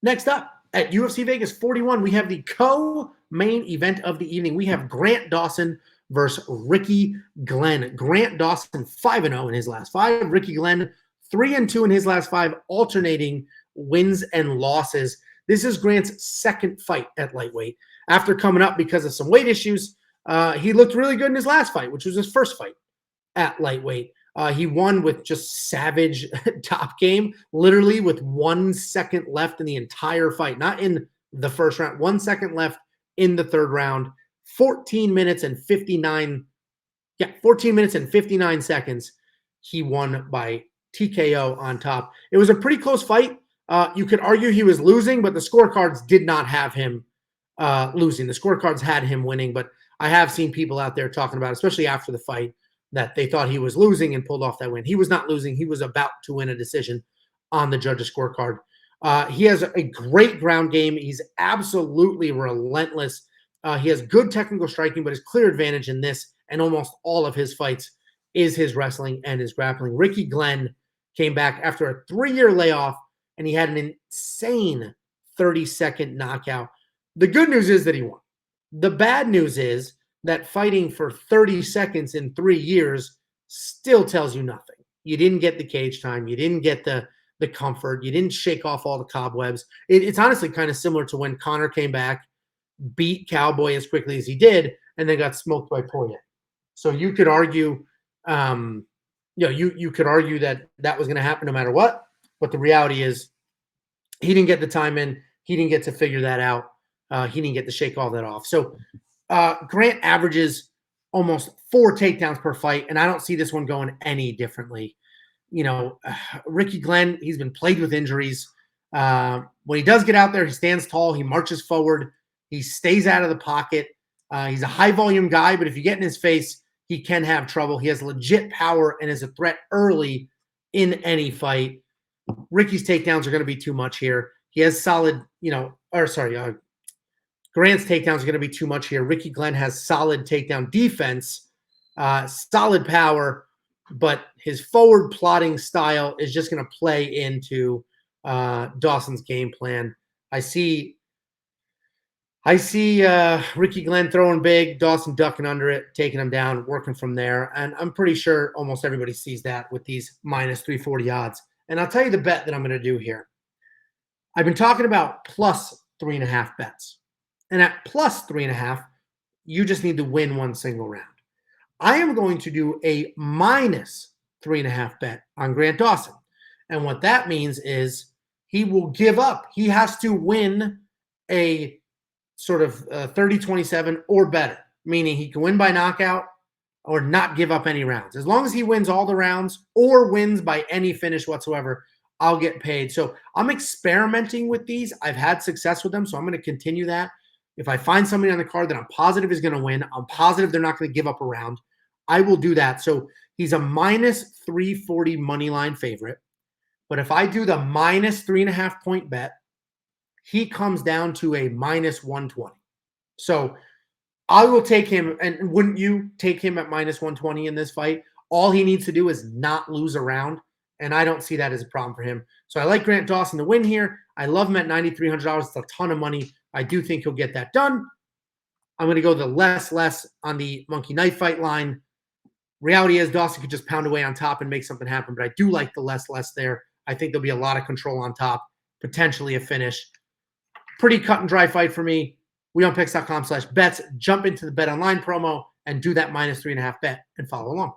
Next up at UFC Vegas 41, we have the co-main event of the evening. We have Grant Dawson versus Ricky Glenn. Grant Dawson 5-0 in his last 5. Ricky Glenn 3-2 in his last 5, alternating wins and losses. This is Grant's second fight at lightweight. After coming up because of some weight issues, he looked really good in his last fight, which was his first fight at lightweight. He won with just savage top game, literally with 1 second left in the entire fight, not in the first round, 1 second left in the third round, 14 minutes and 59 seconds. He won by TKO on top. It was a pretty close fight. You could argue he was losing, but the scorecards did not have him losing. The scorecards had him winning, but I have seen people out there talking about, especially after the fight, that they thought he was losing and pulled off that win. He was not losing. He was about to win a decision on the judges' scorecard. He has a great ground game. He's absolutely relentless. He has good technical striking, but his clear advantage in this and almost all of his fights is his wrestling and his grappling. Ricky Glenn came back after a 3-year layoff, and he had an insane 30-second knockout. The good news is that he won. The bad news is that fighting for 30 seconds in 3 years still tells you nothing. You didn't get the cage time. You didn't get the comfort. You didn't shake off all the cobwebs. It's honestly kind of similar to when Conor came back, beat Cowboy as quickly as he did, and then got smoked by Poirier. So you could argue, you could argue that that was going to happen no matter what. But the reality is he didn't get the time in. He didn't get to figure that out. He didn't get to shake all that off. So Grant averages almost 4 takedowns per fight, and I don't see this one going any differently. Ricky Glenn, he's been plagued with injuries. When he does get out there, he stands tall. He marches forward. He stays out of the pocket. He's a high-volume guy, but if you get in his face, he can have trouble. He has legit power and is a threat early in any fight. Ricky's takedowns are going to be too much here. He has solid, Grant's takedowns are going to be too much here. Ricky Glenn has solid takedown defense, solid power, but his forward plotting style is just going to play into Dawson's game plan. I see Ricky Glenn throwing big, Dawson ducking under it, taking him down, working from there. And I'm pretty sure almost everybody sees that with these minus 340 odds. And I'll tell you the bet that I'm going to do here. I've been talking about plus 3.5 bets. And at plus 3.5, you just need to win one single round. I am going to do a minus 3.5 bet on Grant Dawson. And what that means is he will give up. He has to win a sort of 30-27 or better, meaning he can win by knockout or not give up any rounds. As long as he wins all the rounds or wins by any finish whatsoever, I'll get paid. So I'm experimenting with these. I've had success with them, so I'm going to continue that. If I find somebody on the card that I'm positive is going to win, I'm positive they're not going to give up a round, I will do that. So he's a minus 340 money line favorite. But if I do the minus 3.5 point bet, he comes down to a minus 120. So I will take him. And wouldn't you take him at minus 120 in this fight? All he needs to do is not lose a round. And I don't see that as a problem for him. So I like Grant Dawson to win here. I love him at $9,300. It's a ton of money. I do think he'll get that done. I'm going to go the less on the monkey knife fight line. Reality is Dawson could just pound away on top and make something happen. But I do like the less there. I think there'll be a lot of control on top, potentially a finish. Pretty cut and dry fight for me. wewantpicks.com/bets. Jump into the Bet Online promo and do that minus 3.5 bet and follow along.